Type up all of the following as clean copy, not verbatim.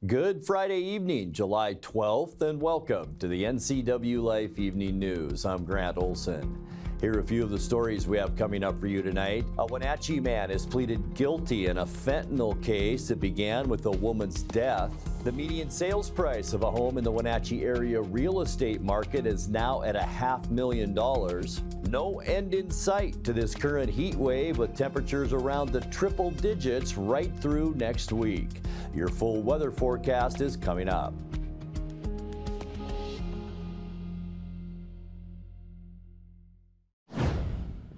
Good Friday evening, July 12th, and welcome to the NCWLIFE Evening News. I'm Grant Olson. Here are a few of the stories we have coming up for you tonight. A Wenatchee man has pleaded guilty in a fentanyl case that began with a woman's death. The median sales price of a home in the Wenatchee area real estate market is now at $500,000. No end in sight to this current heat wave, with temperatures around the triple digits right through next week. Your full weather forecast is coming up.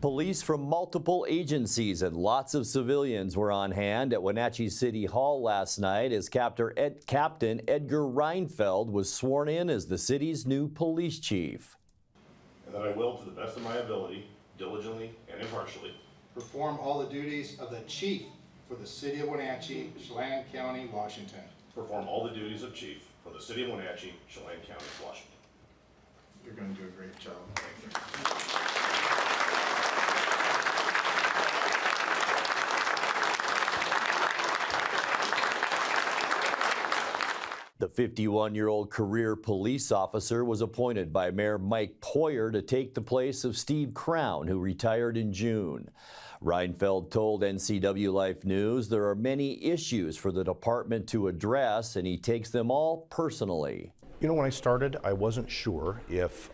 Police from multiple agencies and lots of civilians were on hand at Wenatchee City Hall last night as Captain Edgar Reinfeld was sworn in as the city's new police chief. And that I will, to the best of my ability, diligently and impartially, perform all the duties of the chief for the City of Wenatchee, Chelan County, Washington. perform all the duties of chief for the City of Wenatchee, Chelan County, Washington. You're going to do a great job. The 51-year-old career police officer was appointed by Mayor Mike Poyer to take the place of Steve Crown, who retired in June. Reinfeld told NCWLIFE News there are many issues for the department to address, and he takes them all personally. You know, when I started, I wasn't sure if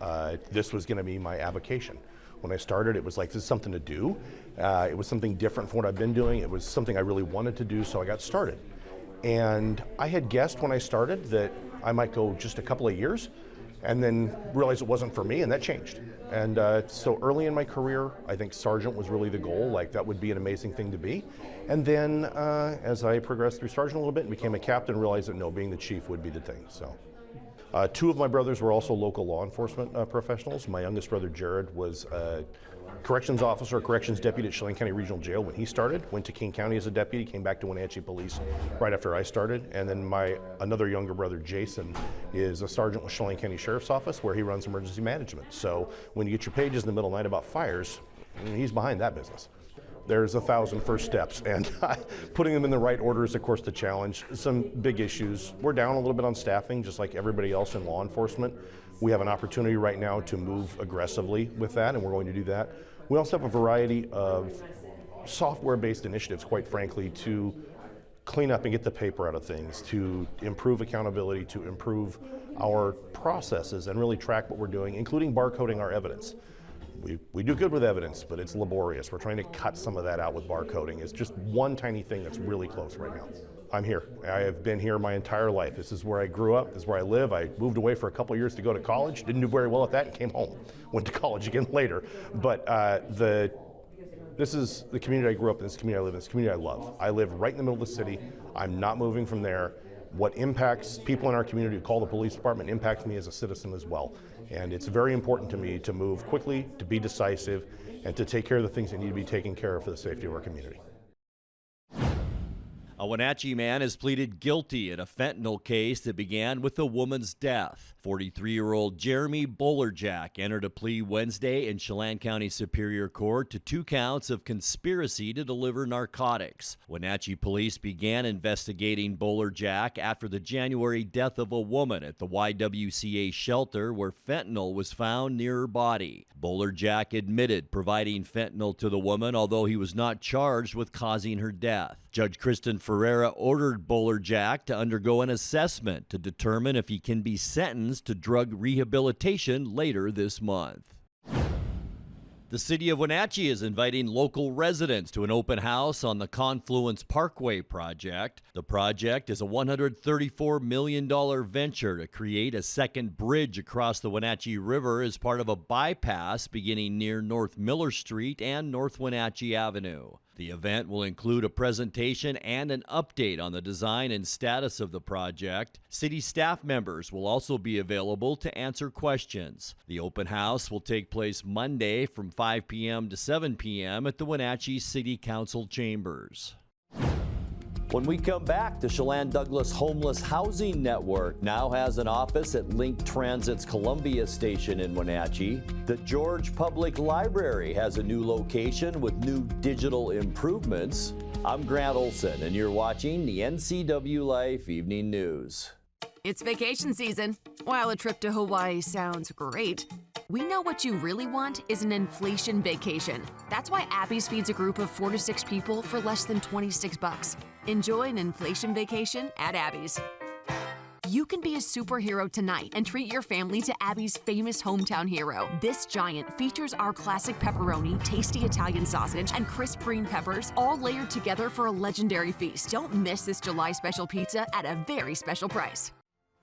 this was going to be my avocation. When I started, it was like, this is something to do. It was something different from what I've been doing. It was something I really wanted to do, so I got started. And I had guessed when I started that I might go just a couple of years and then realized it wasn't for me, and that changed. And so early in my career, I think sergeant was really the goal. Like, that would be an amazing thing to be. And then as I progressed through sergeant a little bit and became a captain, realized that no, being the chief would be the thing. So. Two of my brothers were also local law enforcement professionals. My youngest brother, Jared, was a corrections officer, corrections deputy at Chelan County Regional Jail when he started, went to King County as a deputy, came back to Wenatchee Police right after I started. And then my another younger brother, Jason, is a sergeant with Chelan County Sheriff's Office, where he runs emergency management. So when you get your pages in the middle of the night about fires, he's behind that business. There's 1,000 first steps, and putting them in the right order is, of course, the challenge. Some big issues. We're down a little bit on staffing, just like everybody else in law enforcement. We have an opportunity right now to move aggressively with that, and we're going to do that. We also have a variety of software-based initiatives, quite frankly, to clean up and get the paper out of things, to improve accountability, to improve our processes, and really track what we're doing, including barcoding our evidence. We do good with evidence, but it's laborious. We're trying to cut some of that out with barcoding. It's just one tiny thing that's really close right now. I'm here. I have been here my entire life. This is where I grew up. This is where I live. I moved away for a couple of years to go to college. Didn't do very well at that and came home. Went to college again later. But this is the community I grew up in, this community I live in, this community I love. I live right in the middle of the city. I'm not moving from there. What impacts people in our community who call the police department impacts me as a citizen as well. And it's very important to me to move quickly, to be decisive, and to take care of the things that need to be taken care of for the safety of our community. A Wenatchee man has pleaded guilty in a fentanyl case that began with a woman's death. 43-year-old Jeremy Bolerjack entered a plea Wednesday in Chelan County Superior Court to 2 counts of conspiracy to deliver narcotics. Wenatchee police began investigating Bolerjack after the January death of a woman at the YWCA shelter where fentanyl was found near her body. Bolerjack admitted providing fentanyl to the woman, although he was not charged with causing her death. Judge Kristen Ferreira ordered Bolerjack to undergo an assessment to determine if he can be sentenced to drug rehabilitation later this month. The City of Wenatchee is inviting local residents to an open house on the Confluence Parkway Project. The project is a $134 million venture to create a second bridge across the Wenatchee River as part of a bypass beginning near North Miller Street and North Wenatchee Avenue. The event will include a presentation and an update on the design and status of the project. City staff members will also be available to answer questions. The open house will take place Monday from 5 p.m. to 7 p.m. at the Wenatchee City Council chambers. When we come back, the Chelan-Douglas Homeless Housing Network now has an office at Link Transit's Columbia Station in Wenatchee. The George Public Library has a new location with new digital improvements. I'm Grant Olson, and you're watching the NCWLIFE Evening News. It's vacation season. While a trip to Hawaii sounds great, we know what you really want is an inflation vacation. That's why Abby's feeds a group of 4 to 6 people for less than $26. Enjoy an inflation vacation at Abby's. You can be a superhero tonight and treat your family to Abby's famous hometown hero. This giant features our classic pepperoni, tasty Italian sausage, and crisp green peppers, all layered together for a legendary feast. Don't miss this July special pizza at a very special price.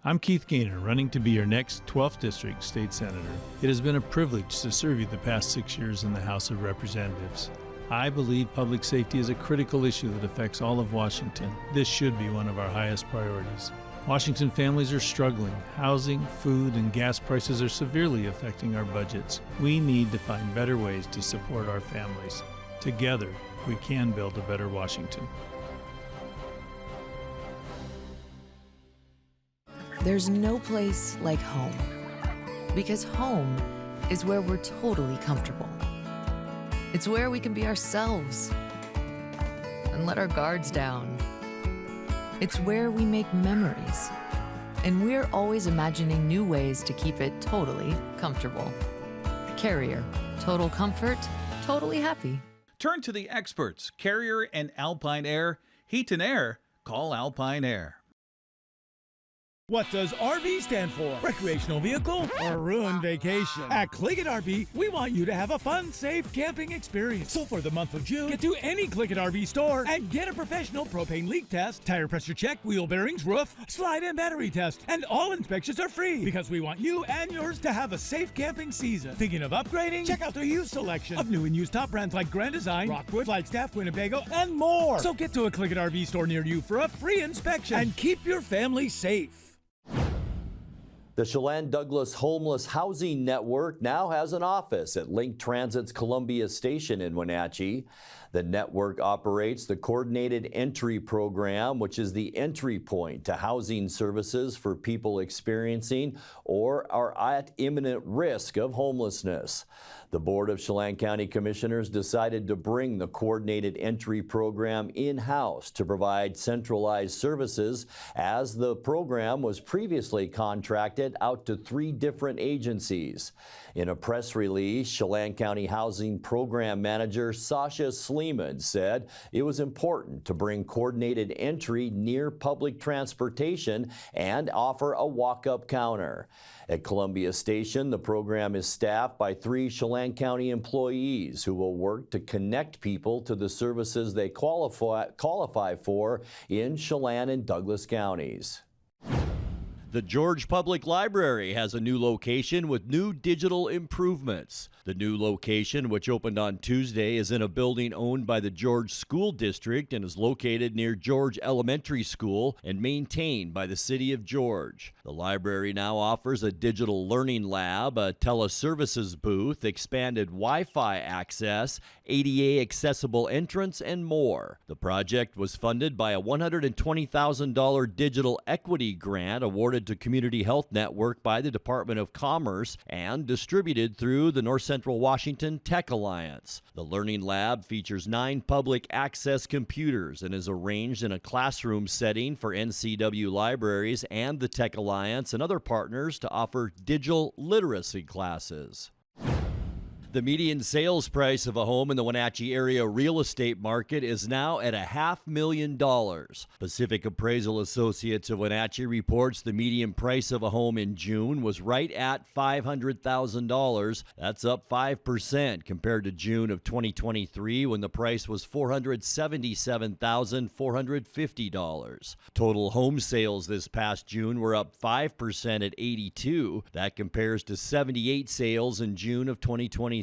I'm Keith Gaynor, running to be your next 12th District State Senator. It has been a privilege to serve you the past 6 years in the House of Representatives. I believe public safety is a critical issue that affects all of Washington. This should be one of our highest priorities. Washington families are struggling. Housing, food, and gas prices are severely affecting our budgets. We need to find better ways to support our families. Together, we can build a better Washington. There's no place like home, because home is where we're totally comfortable. It's where we can be ourselves and let our guards down. It's where we make memories, and we're always imagining new ways to keep it totally comfortable. Carrier, total comfort, totally happy. Turn to the experts, Carrier and Alpine Air. Heat and air, call Alpine Air. What does RV stand for? Recreational vehicle or ruined vacation? At Click-It RV, we want you to have a fun, safe camping experience. So for the month of June, get to any Click-It RV store and get a professional propane leak test, tire pressure check, wheel bearings, roof, slide and battery test. And all inspections are free because we want you and yours to have a safe camping season. Thinking of upgrading? Check out the used selection of new and used top brands like Grand Design, Rockwood, Flagstaff, Winnebago, and more. So get to a Click-It RV store near you for a free inspection and keep your family safe. The Chelan-Douglas Homeless Housing Network now has an office at Link Transit's Columbia Station in Wenatchee. The network operates the Coordinated Entry Program, which is the entry point to housing services for people experiencing or are at imminent risk of homelessness. The Board of Chelan County Commissioners decided to bring the Coordinated Entry Program in-house to provide centralized services, as the program was previously contracted out to 3 different agencies. In a press release, Chelan County Housing Program Manager Sasha Sleeman said it was important to bring coordinated entry near public transportation and offer a walk-up counter. At Columbia Station, the program is staffed by 3 Chelan County employees who will work to connect people to the services they qualify for in Chelan and Douglas counties. The George Public Library has a new location with new digital improvements. The new location, which opened on Tuesday, is in a building owned by the George School District and is located near George Elementary School and maintained by the City of George. The library now offers a digital learning lab, a teleservices booth, expanded Wi-Fi access, ADA accessible entrance, and more. The project was funded by a $120,000 digital equity grant awarded to Community Health Network by the Department of Commerce and distributed through the North Central Washington Tech Alliance. The Learning Lab features 9 public access computers and is arranged in a classroom setting for NCW libraries and the Tech Alliance and other partners to offer digital literacy classes. The median sales price of a home in the Wenatchee area real estate market is now at $500,000. Pacific Appraisal Associates of Wenatchee reports the median price of a home in June was right at $500,000. That's up 5% compared to June of 2023, when the price was $477,450. Total home sales this past June were up 5% at 82. That compares to 78 sales in June of 2023.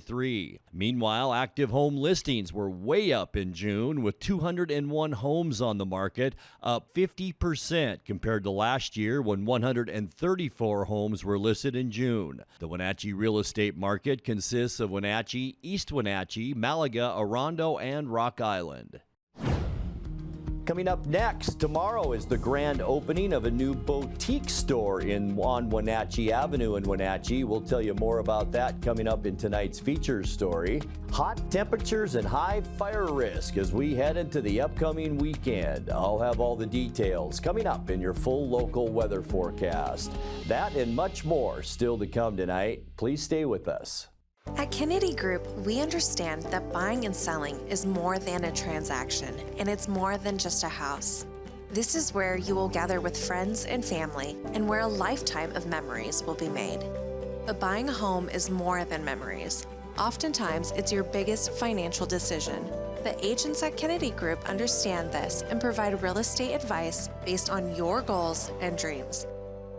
Meanwhile, active home listings were way up in June, with 201 homes on the market, up 50% compared to last year when 134 homes were listed in June. The Wenatchee real estate market consists of Wenatchee, East Wenatchee, Malaga, Orondo, and Rock Island. Coming up next, tomorrow is the grand opening of a new boutique store on Wenatchee Avenue in Wenatchee. We'll tell you more about that coming up in tonight's features story. Hot temperatures and high fire risk as we head into the upcoming weekend. I'll have all the details coming up in your full local weather forecast. That and much more still to come tonight. Please stay with us. At Kennedy Group, we understand that buying and selling is more than a transaction, and it's more than just a house. This is where you will gather with friends and family, and where a lifetime of memories will be made. But buying a home is more than memories. Oftentimes, it's your biggest financial decision. The agents at Kennedy Group understand this and provide real estate advice based on your goals and dreams.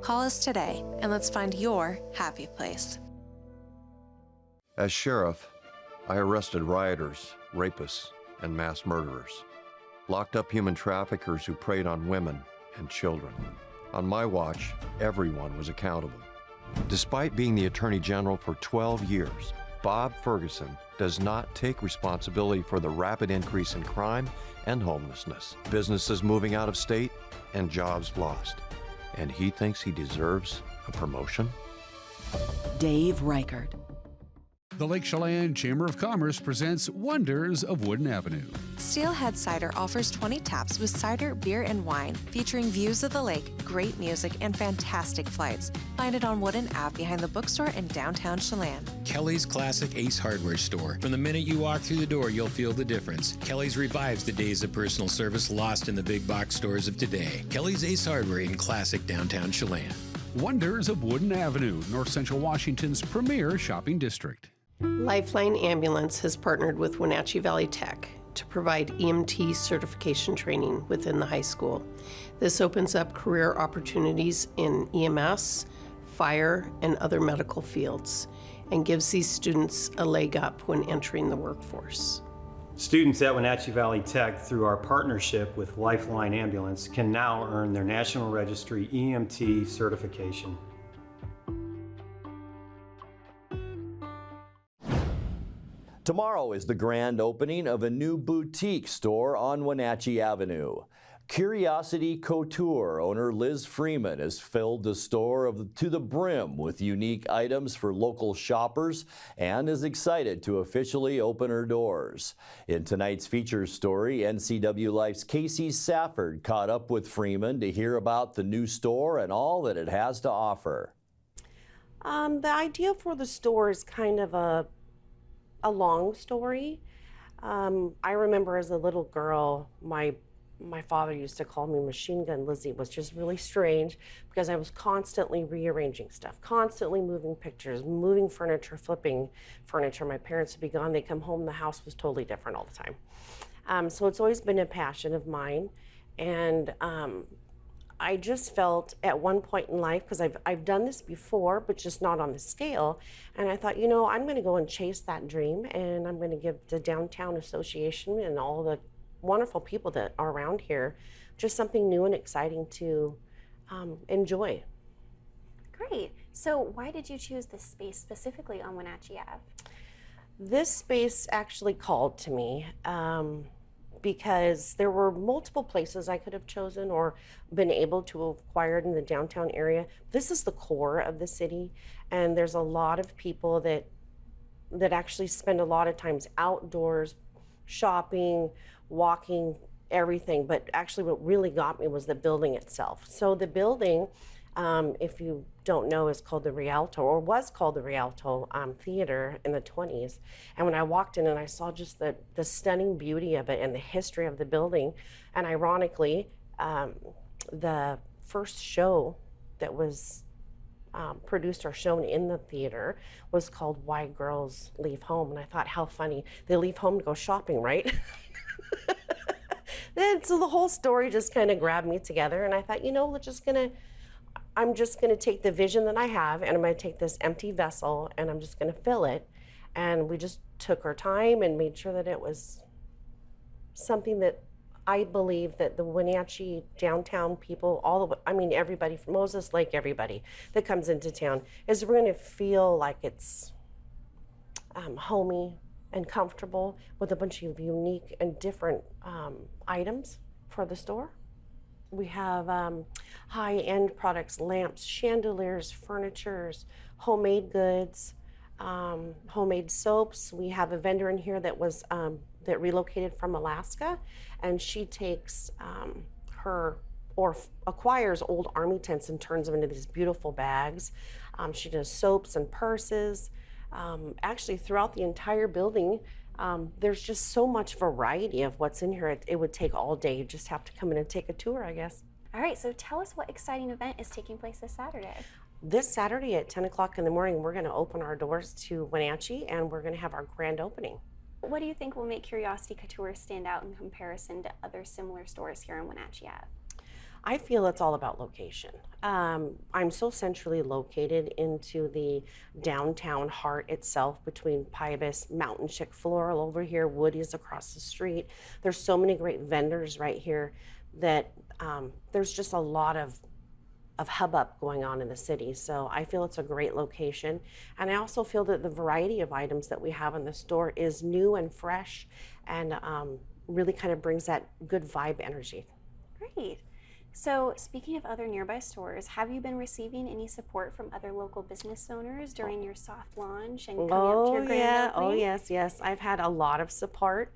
Call us today, and let's find your happy place. As sheriff, I arrested rioters, rapists, and mass murderers, locked up human traffickers who preyed on women and children. On my watch, everyone was accountable. Despite being the Attorney General for 12 years, Bob Ferguson does not take responsibility for the rapid increase in crime and homelessness, businesses moving out of state, and jobs lost. And he thinks he deserves a promotion? Dave Reichert. The Lake Chelan Chamber of Commerce presents Wonders of Wooden Avenue. Steelhead Cider offers 20 taps with cider, beer, and wine, featuring views of the lake, great music, and fantastic flights. Find it on Wooden Ave behind the bookstore in downtown Chelan. Kelly's Classic Ace Hardware Store. From the minute you walk through the door, you'll feel the difference. Kelly's revives the days of personal service lost in the big box stores of today. Kelly's Ace Hardware in classic downtown Chelan. Wonders of Wooden Avenue, North Central Washington's premier shopping district. Lifeline Ambulance has partnered with Wenatchee Valley Tech to provide EMT certification training within the high school. This opens up career opportunities in EMS, fire, and other medical fields, and gives these students a leg up when entering the workforce. Students at Wenatchee Valley Tech, through our partnership with Lifeline Ambulance, can now earn their National Registry EMT certification. Tomorrow is the grand opening of a new boutique store on Wenatchee Avenue. Curiosity Couture owner Liz Freeman has filled the store to the brim with unique items for local shoppers and is excited to officially open her doors. In tonight's features story, NCWLIFE's Casey Safford caught up with Freeman to hear about the new store and all that it has to offer. The idea for the store is kind of a long story. I remember as a little girl, my father used to call me Machine Gun Lizzie, which is really strange because I was constantly rearranging stuff, constantly moving pictures, moving furniture, flipping furniture. My parents would be gone, they'd come home, the house was totally different all the time. So it's always been a passion of mine. And I just felt at one point in life, because I've done this before, but just not on the scale, and I thought, I'm going to go and chase that dream, and I'm going to give the Downtown Association and all the wonderful people that are around here just something new and exciting to enjoy. Great. So why did you choose this space specifically on Wenatchee Ave? This space actually called to me. Because there were multiple places I could have chosen or been able to have acquired in the downtown area. This is the core of the city, and there's a lot of people that actually spend a lot of times outdoors, shopping, walking, everything. But actually what really got me was the building itself. So the building, if you don't know, is called the Rialto, or was called the Rialto Theater in the 20s. And when I walked in and I saw just the stunning beauty of it and the history of the building, and ironically, the first show that was produced or shown in the theater was called Why Girls Leave Home. And I thought, how funny. They leave home to go shopping, right? And so the whole story just kind of grabbed me together, and I thought, I'm just gonna take the vision that I have, and I'm gonna take this empty vessel, and I'm just gonna fill it. And we just took our time and made sure that it was something that I believe that the Wenatchee downtown people, everybody from Moses Lake, everybody that comes into town, is we're gonna feel like it's homey and comfortable with a bunch of unique and different items for the store. We have high-end products, lamps, chandeliers, furnitures, homemade goods, homemade soaps. We have a vendor in here that was that relocated from Alaska, and she takes acquires old army tents and turns them into these beautiful bags. She does soaps and purses. Actually, throughout the entire building, there's just so much variety of what's in here. It would take all day. You just have to come in and take a tour, I guess. All right, so tell us what exciting event is taking place this Saturday. This Saturday at 10 o'clock in the morning, we're going to open our doors to Wenatchee, and we're going to have our grand opening. What do you think will make Curiosity Couture stand out in comparison to other similar stores here in Wenatchee Ave? I feel it's all about location. I'm so centrally located into the downtown heart itself between Pybus, Mountain Chick Floral over here, Woody's across the street. There's so many great vendors right here that there's just a lot of hubbub going on in the city. So I feel it's a great location. And I also feel that the variety of items that we have in the store is new and fresh and really kind of brings that good vibe energy. Great. So speaking of other nearby stores, have you been receiving any support from other local business owners during your soft launch and coming up to your grand opening? Oh yes. I've had a lot of support.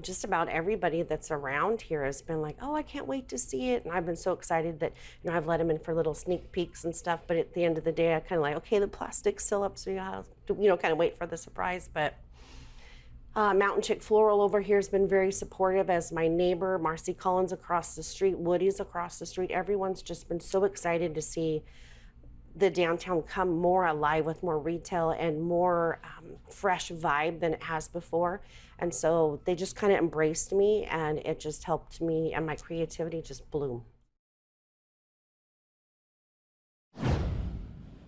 Just about everybody that's around here has been like, oh, I can't wait to see it. And I've been so excited that, I've let them in for little sneak peeks and stuff. But at the end of the day, I kind of like, okay, the plastic's still up, so you have to, kind of wait for the surprise. But Mountain Chick Floral over here has been very supportive, as my neighbor, Marcy Collins across the street, Woody's across the street. Everyone's just been so excited to see the downtown come more alive with more retail and more fresh vibe than it has before. And so they just kind of embraced me, and it just helped me and my creativity just bloom.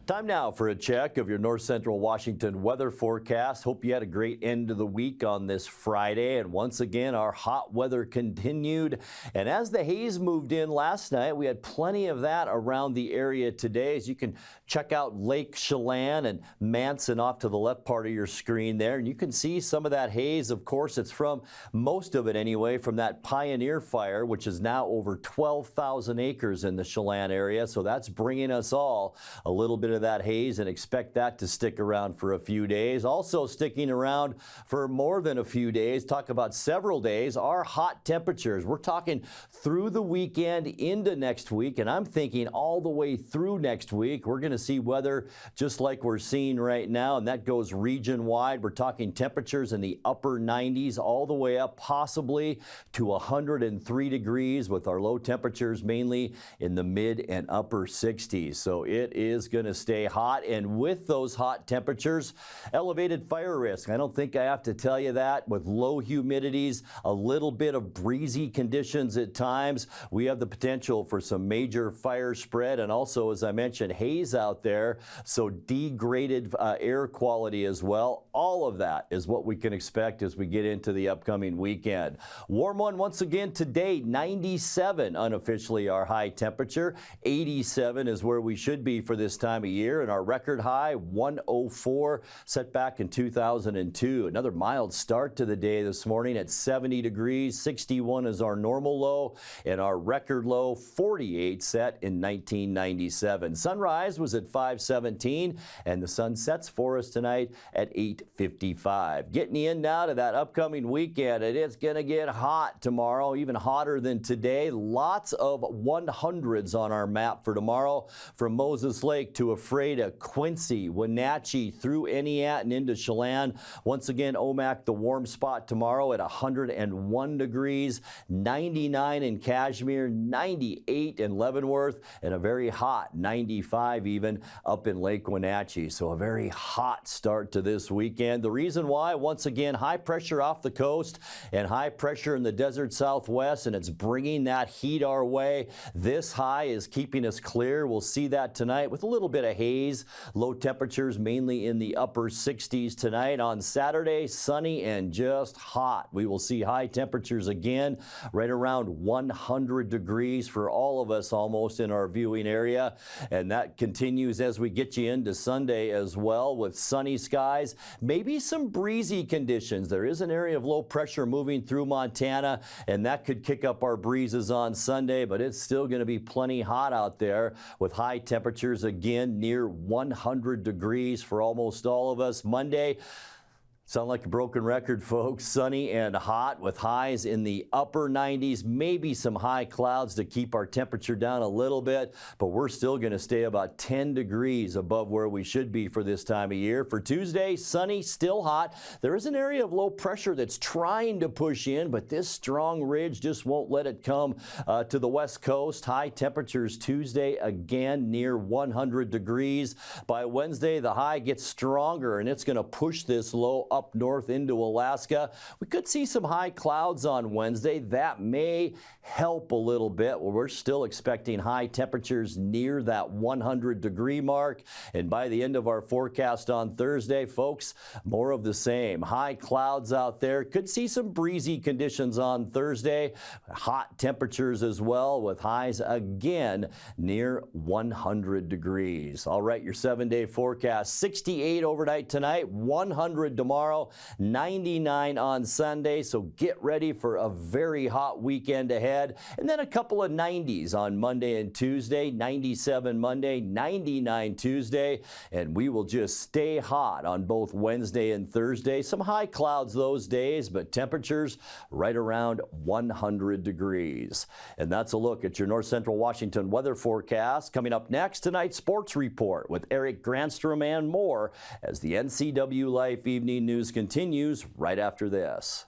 Time now for a check of your North Central Washington weather forecast. Hope you had a great end of the week on this Friday. And once again, our hot weather continued. And as the haze moved in last night, we had plenty of that around the area today. As you can check out Lake Chelan and Manson off to the left part of your screen there. And you can see some of that haze. Of course, it's from, most of it anyway, from that Pioneer Fire, which is now over 12,000 acres in the Chelan area. So that's bringing us all a little bit of that haze, and expect that to stick around for a few days. Also sticking around for more than a few days, talk about several days, are hot temperatures. We're talking through the weekend into next week, and I'm thinking all the way through next week. We're going to see weather just like we're seeing right now, and that goes region-wide. We're talking temperatures in the upper 90s all the way up possibly to 103 degrees, with our low temperatures mainly in the mid and upper 60s. So it is going to stay hot, and with those hot temperatures, elevated fire risk. I don't think I have to tell you that. With low humidities, a little bit of breezy conditions at times, we have the potential for some major fire spread, and also, as I mentioned, haze out there, so degraded air quality as well. All of that is what we can expect as we get into the upcoming weekend. Warm one once again today, 97 unofficially our high temperature. 87 is where we should be for this time of year, and our record high 104 set back in 2002. Another mild start to the day this morning at 70 degrees. 61 is our normal low, and our record low 48 set in 1997. Sunrise was at 5:17, and the sun sets for us tonight at 8:55. Getting in now to that upcoming weekend, and it's going to get hot tomorrow, even hotter than today. Lots of 100s on our map for tomorrow, from Moses Lake to Ephrata, Quincy, Wenatchee, through Eniat and into Chelan. Once again, Omak, the warm spot tomorrow at 101 degrees, 99 in Kashmir, 98 in Leavenworth, and a very hot 95 even up in Lake Wenatchee. So a very hot start to this weekend. The reason why, once again, high pressure off the coast and high pressure in the desert southwest, and it's bringing that heat our way. This high is keeping us clear. We'll see that tonight with a little bit of of haze. Low temperatures mainly in the upper 60s tonight. On Saturday, sunny and just hot. We will see high temperatures again, right around 100 degrees for all of us almost in our viewing area. And that continues as we get you into Sunday as well, with sunny skies, maybe some breezy conditions. There is an area of low pressure moving through Montana, and that could kick up our breezes on Sunday, but it's still going to be plenty hot out there with high temperatures again near 100 degrees for almost all of us. Monday, sound like a broken record, folks. Sunny and hot with highs in the upper 90s, maybe some high clouds to keep our temperature down a little bit, but we're still going to stay about 10 degrees above where we should be for this time of year. For Tuesday, sunny, still hot. There is an area of low pressure that's trying to push in, but this strong ridge just won't let it come to the west coast. High temperatures Tuesday again near 100 degrees. By Wednesday, the high gets stronger, and it's going to push this low up north into Alaska. We could see some high clouds on Wednesday. That may help a little bit. Well, we're still expecting high temperatures near that 100-degree mark. And by the end of our forecast on Thursday, folks, more of the same. High clouds out there. Could see some breezy conditions on Thursday. Hot temperatures as well, with highs again near 100 degrees. All right, your 7-day forecast. 68 overnight tonight, 100 tomorrow. 99 on Sunday, so get ready for a very hot weekend ahead. And then a couple of 90s on Monday and Tuesday, 97 Monday, 99 Tuesday, and we will just stay hot on both Wednesday and Thursday. Some high clouds those days, but temperatures right around 100 degrees. And that's a look at your North Central Washington weather forecast. Coming up next, tonight's sports report with Eric Granstrom and more as the NCWLIFE Evening News continues right after this.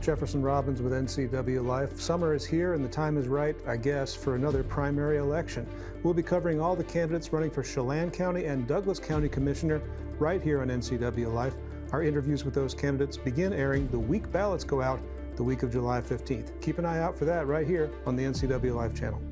Jefferson Robbins with NCWLIFE. Summer is here and the time is right, I guess, for another primary election. We'll be covering all the candidates running for Chelan County and Douglas County Commissioner right here on NCWLIFE. Our interviews with those candidates begin airing the week ballots go out the week of July 15th. Keep an eye out for that right here on the NCWLIFE channel.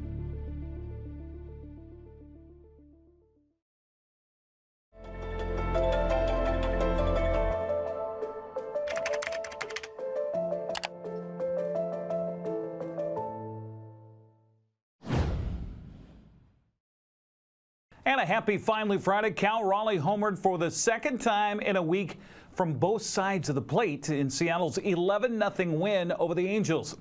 And a happy Finally Friday. Cal Raleigh homered for the second time in a week from both sides of the plate in Seattle's 11-0 win over the Angels.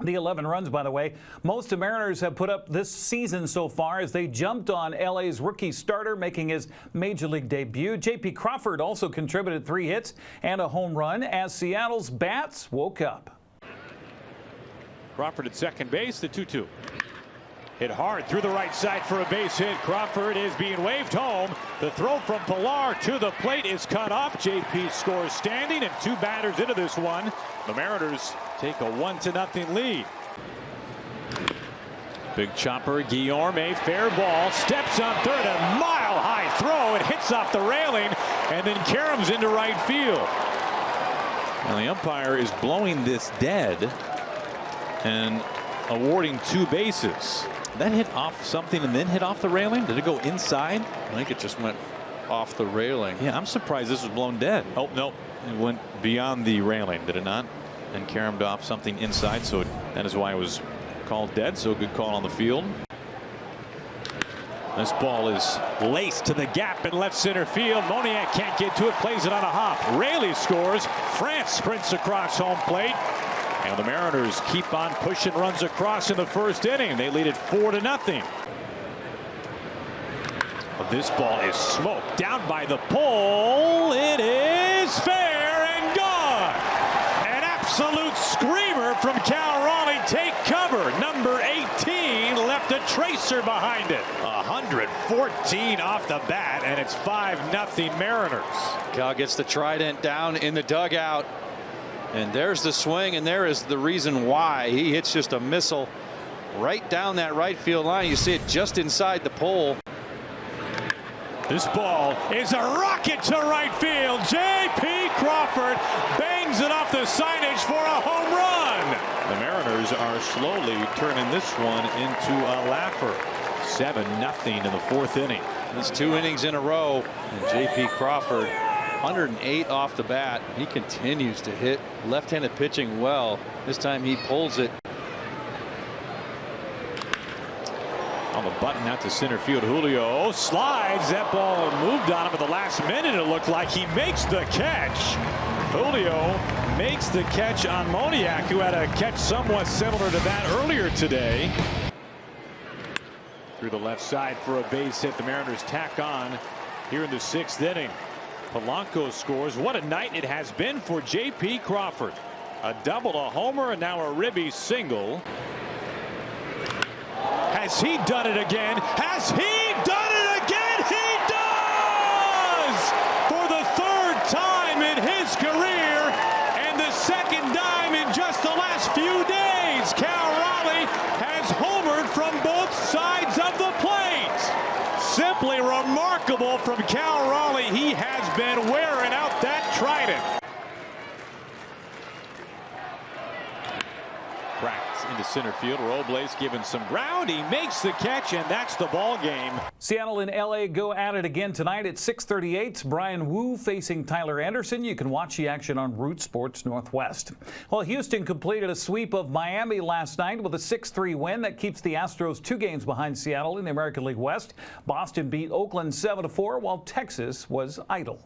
The 11 runs, by the way, most Mariners have put up this season so far as they jumped on LA's rookie starter making his Major League debut. J.P. Crawford also contributed 3 hits and a home run as Seattle's bats woke up. Crawford at second base, the 2-2. Hit hard through the right side for a base hit. Crawford is being waved home. The throw from Pilar to the plate is cut off. JP scores standing, and 2 batters into this one. The Mariners take a 1-0 lead. Big chopper, Guillorme, fair ball, steps on third, a mile-high throw. It hits off the railing, and then Karam's into right field. And the umpire is blowing this dead and awarding 2 bases. That hit off something and then hit off the railing? Did it go inside? I think it just went off the railing. Yeah, I'm surprised this was blown dead. Oh, no. It went beyond the railing, did it not? And caromed off something inside, so that is why it was called dead. So good call on the field. This ball is laced to the gap in left center field. Moniak can't get to it, plays it on a hop. Raley scores. France sprints across home plate. And the Mariners keep on pushing runs across in the first inning. They lead it 4-0. This ball is smoked down by the pole. It is fair and gone. An absolute screamer from Cal Raleigh. Take cover. Number 18 left a tracer behind it. 114 off the bat, and it's 5-0 Mariners. Cal gets the trident down in the dugout. And there's the swing, and there is the reason why. He hits just a missile right down that right field line. You see it just inside the pole. This ball is a rocket to right field. J.P. Crawford bangs it off the signage for a home run. The Mariners Tigers are slowly turning this one into a laugher. 7-0 in the fourth inning. It's 2 innings in a row, and J.P. Crawford, 108 off the bat. He continues to hit left-handed pitching well. This time he pulls it. On the button out to center field, Julio slides. That ball moved on him at the last minute. It looked like he makes the catch. Julio makes the catch on Moniak, who had a catch somewhat similar to that earlier today. Through the left side for a base hit. The Mariners tack on here in the 6th inning. Polanco scores. What a night it has been for J.P. Crawford. A double, a homer, and now a ribby single. Has he done it again? Has he done it again? He does! For the 3rd time in his career, and the 2nd time in just the last few days. Cal Raleigh has homered from both sides of the plate. Simply remarkable from Cal Raleigh. He has been wearing out that trident. Cracked into center field. Robles given some ground. He makes the catch, and that's the ball game. Seattle and LA go at it again tonight at 6:38. Brian Wu facing Tyler Anderson. You can watch the action on Root Sports Northwest. Well, Houston completed a sweep of Miami last night with a 6-3 win. That keeps the Astros 2 games behind Seattle in the American League West. Boston beat Oakland 7-4, while Texas was idle.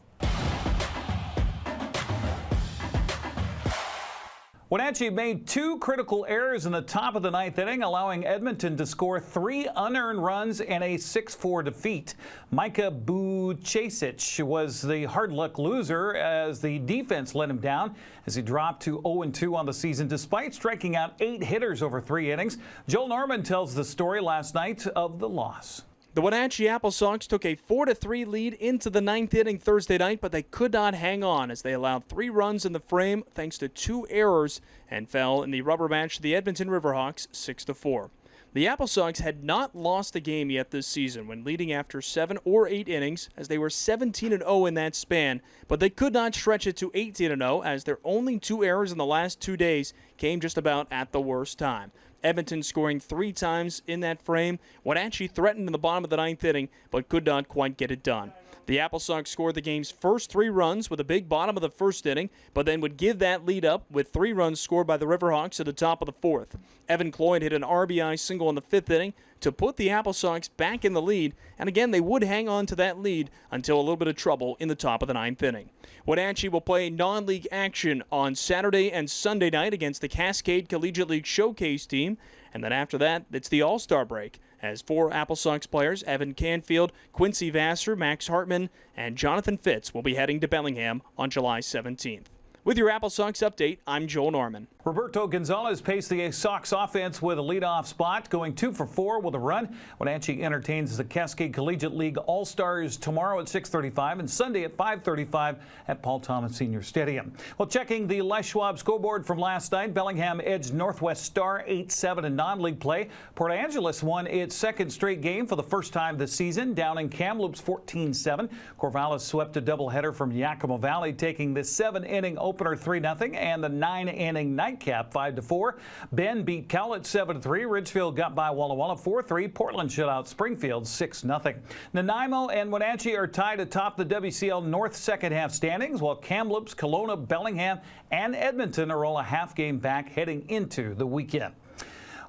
Wenatchee made 2 critical errors in the top of the 9th inning, allowing Edmonton to score 3 unearned runs and a 6-4 defeat. Micah Buchasic was the hard luck loser as the defense let him down as he dropped to 0-2 on the season despite striking out 8 hitters over 3 innings. Joel Norman tells the story last night of the loss. The Wenatchee Apple Sox took a 4-3 lead into the 9th inning Thursday night, but they could not hang on as they allowed 3 runs in the frame thanks to 2 errors and fell in the rubber match to the Edmonton Riverhawks 6-4. The Apple Sox had not lost a game yet this season when leading after 7 or 8 innings as they were 17-0 in that span, but they could not stretch it to 18-0 as their only 2 errors in the last 2 days came just about at the worst time. Edmonton scoring 3 times in that frame. Wenatchee threatened in the bottom of the 9th inning, but could not quite get it done. The Apple Sox scored the game's first 3 runs with a big bottom of the 1st inning, but then would give that lead up with 3 runs scored by the Riverhawks at the top of the 4th. Evan Cloyd hit an RBI single in the 5th inning to put the Apple Sox back in the lead, and again they would hang on to that lead until a little bit of trouble in the top of the 9th inning. Wenatchee will play non-league action on Saturday and Sunday night against the Cascade Collegiate League Showcase team, and then after that, it's the All-Star break, as 4 Apple Sox players, Evan Canfield, Quincy Vassar, Max Hartman, and Jonathan Fitz, will be heading to Bellingham on July 17th. With your Apple Sox update, I'm Joel Norman. Roberto Gonzalez paced the Sox offense with a leadoff spot, going 2 for 4 with a run. Wenatchee entertains the Cascade Collegiate League All-Stars tomorrow at 6:35 and Sunday at 5:35 at Paul Thomas Senior Stadium. Well, checking the Les Schwab scoreboard from last night, Bellingham edged Northwest Star 8-7 in non-league play. Port Angeles won its 2nd straight game for the first time this season, down in Kamloops 14-7. Corvallis swept a doubleheader from Yakima Valley, taking the 7-inning opener 3-0 and the 9-inning nightcap 5-4. Bend beat Cowlitz 7-3. Ridgefield got by Walla Walla 4-3. Portland shut out Springfield 6-0. Nanaimo and Wenatchee are tied atop the WCL North second half standings, while Kamloops, Kelowna, Bellingham, and Edmonton are all a half game back heading into the weekend.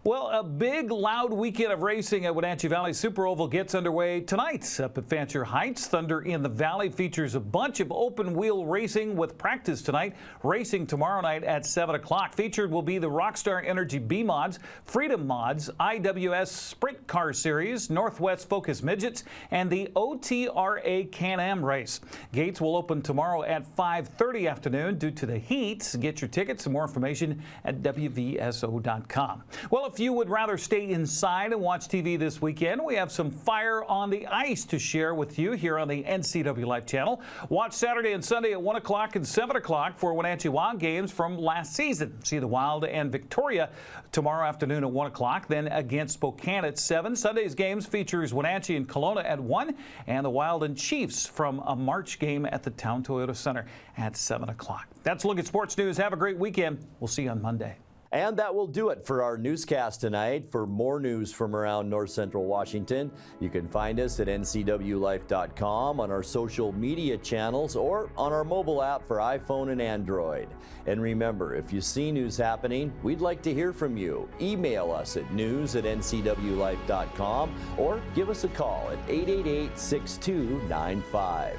Well, a big, loud weekend of racing at Wenatchee Valley Super Oval gets underway tonight up at Fancher Heights. Thunder in the Valley features a bunch of open-wheel racing with practice tonight. Racing tomorrow night at 7 o'clock. Featured will be the Rockstar Energy B-Mods, Freedom Mods, IWS Sprint Car Series, Northwest Focus Midgets, and the OTRA Can-Am race. Gates will open tomorrow at 5:30 afternoon due to the heat. Get your tickets and more information at WVSO.com. Well, if you would rather stay inside and watch TV this weekend, we have some Fire on the Ice to share with you here on the NCWLIFE channel. Watch Saturday and Sunday at 1 o'clock and 7 o'clock for Wenatchee Wild games from last season. See the Wild and Victoria tomorrow afternoon at 1 o'clock, then against Spokane at 7. Sunday's games features Wenatchee and Kelowna at 1, and the Wild and Chiefs from a March game at the Town Toyota Center at 7 o'clock. That's a look at sports news. Have a great weekend. We'll see you on Monday. And that will do it for our newscast tonight. For more news from around North Central Washington, you can find us at ncwlife.com, on our social media channels, or on our mobile app for iPhone and Android. And remember, if you see news happening, we'd like to hear from you. Email us at news@ncwlife.com or give us a call at 888-6295.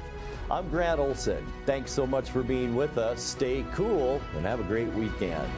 I'm Grant Olson. Thanks so much for being with us. Stay cool and have a great weekend.